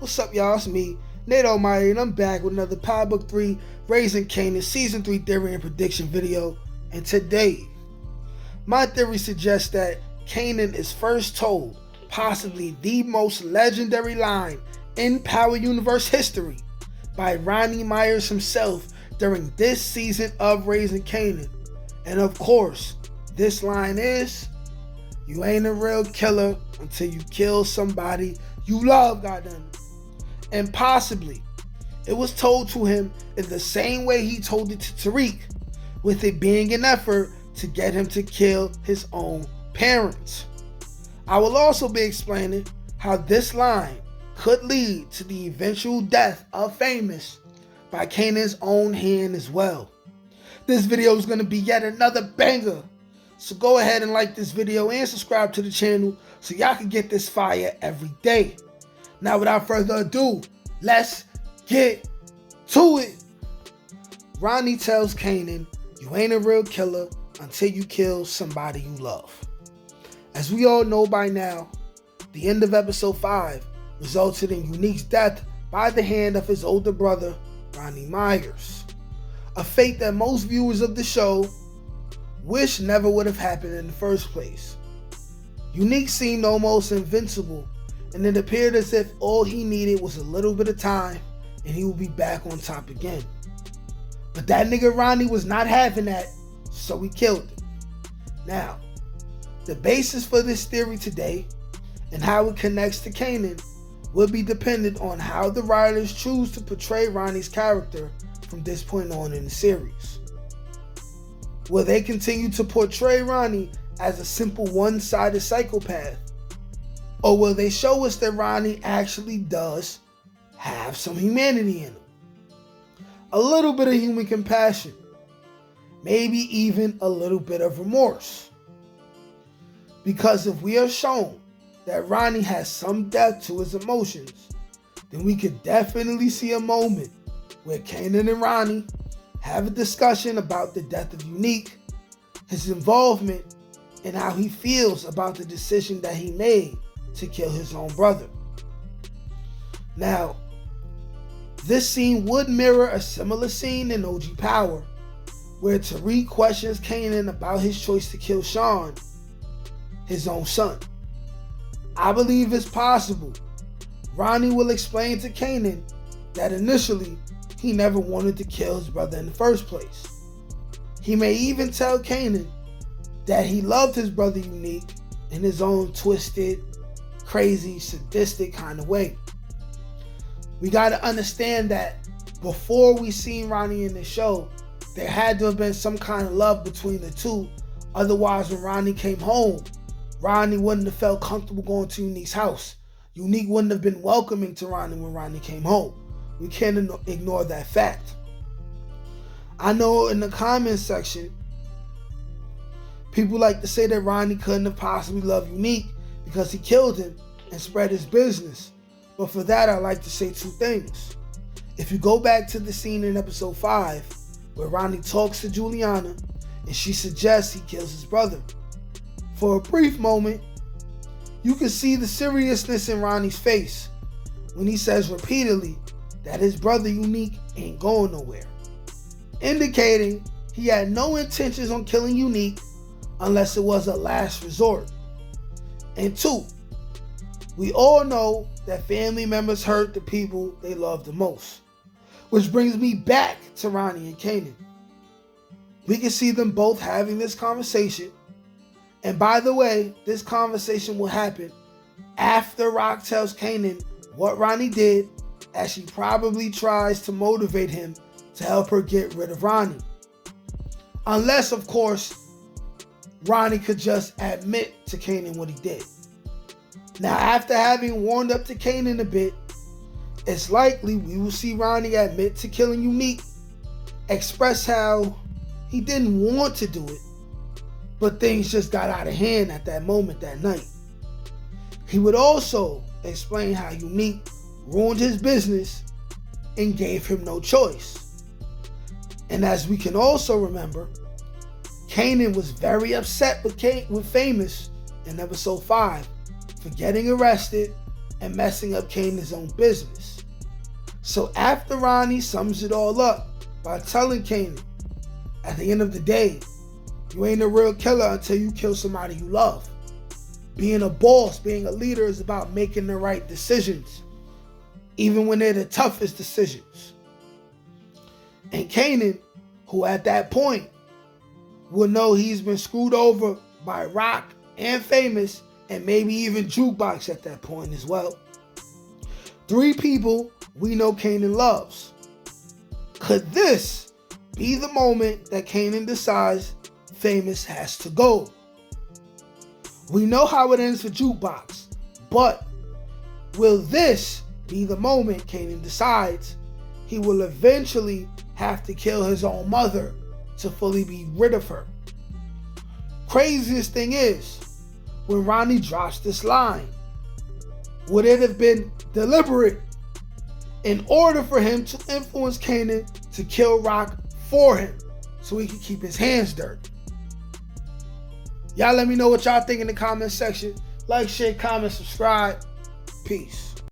What's up, y'all? It's me, Nate Almighty, and I'm back with another Power Book 3 Raising Kanan Season 3 Theory and Prediction video. And today, my theory suggests that Kanan is first told possibly the most legendary line in Power Universe history by Ronnie Myers himself during this season of Raising Kanan. And of course, this line is, "You ain't a real killer until you kill somebody you love, goddamn." And possibly, it was told to him in the same way he told it to Tariq, with it being an effort to get him to kill his own parents. I will also be explaining how this line could lead to the eventual death of Famous by Kanan's own hand as well. This video is going to be yet another banger, so go ahead and like this video and subscribe to the channel so y'all can get this fire every day. Now without further ado, let's get to it. Ronnie tells Kanan, "You ain't a real killer until you kill somebody you love." As we all know by now, the end of episode 5 resulted in Unique's death by the hand of his older brother, Ronnie Myers. A fate that most viewers of the show wish never would have happened in the first place. Unique seemed almost invincible, and it appeared as if all he needed was a little bit of time and he would be back on top again. But that nigga Ronnie was not having that, so he killed him. Now, the basis for this theory today and how it connects to Kanan will be dependent on how the writers choose to portray Ronnie's character from this point on in the series. Will they continue to portray Ronnie as a simple one-sided psychopath? Or will they show us that Ronnie actually does have some humanity in him? A little bit of human compassion. Maybe even a little bit of remorse. Because if we are shown that Ronnie has some depth to his emotions, then we could definitely see a moment where Kanan and Ronnie have a discussion about the death of Unique, his involvement, and how he feels about the decision that he made to kill his own brother. Now, this scene would mirror a similar scene in OG Power, where Tariq questions Kanan about his choice to kill Sean, his own son. I believe it's possible Ronnie will explain to Kanan that initially he never wanted to kill his brother in the first place. He may even tell Kanan that he loved his brother Unique in his own twisted, crazy, sadistic kind of way. We gotta understand that before we seen Ronnie in the show, there had to have been some kind of love between the two. Otherwise, when Ronnie came home, Ronnie wouldn't have felt comfortable going to Unique's house. Unique wouldn't have been welcoming to Ronnie when Ronnie came home. We can't ignore that fact. I know in the comments section, people like to say that Ronnie couldn't have possibly loved Unique because he killed him and spread his business. But for that, I like to say two things. If you go back to the scene in episode 5, where Ronnie talks to Juliana and she suggests he kills his brother, for a brief moment, you can see the seriousness in Ronnie's face when he says repeatedly that his brother Unique ain't going nowhere, indicating he had no intentions on killing Unique unless it was a last resort. And 2, we all know that family members hurt the people they love the most, which brings me back to Ronnie and Kanan. We can see them both having this conversation, and by the way, this conversation will happen after Rock tells Kanan what Ronnie did, as she probably tries to motivate him to help her get rid of Ronnie. Unless, of course, Ronnie could just admit to Kanan what he did. Now, after having warmed up to Kanan a bit, it's likely we will see Ronnie admit to killing Unique, express how he didn't want to do it, but things just got out of hand at that moment that night. He would also explain how Unique ruined his business and gave him no choice. And as we can also remember, Kanan was very upset with Famous in episode 5 for getting arrested and messing up Kanan's own business. So after Ronnie sums it all up by telling Kanan, at the end of the day, you ain't a real killer until you kill somebody you love. Being a boss, being a leader is about making the right decisions, even when they're the toughest decisions. And Kanan, who at that point will know he's been screwed over by Rock and Famous, and maybe even Jukebox at that point as well. 3 people we know Kanan loves. Could this be the moment that Kanan decides Famous has to go? We know how it ends for Jukebox, but will this be the moment Kanan decides he will eventually have to kill his own mother to fully be rid of her? Craziest thing is, when Ronnie drops this line, would it have been deliberate in order for him to influence Kanan to kill Rock for him so he could keep his hands dirty? Y'all let me know what y'all think in the comment section. Like, share, comment, subscribe. Peace.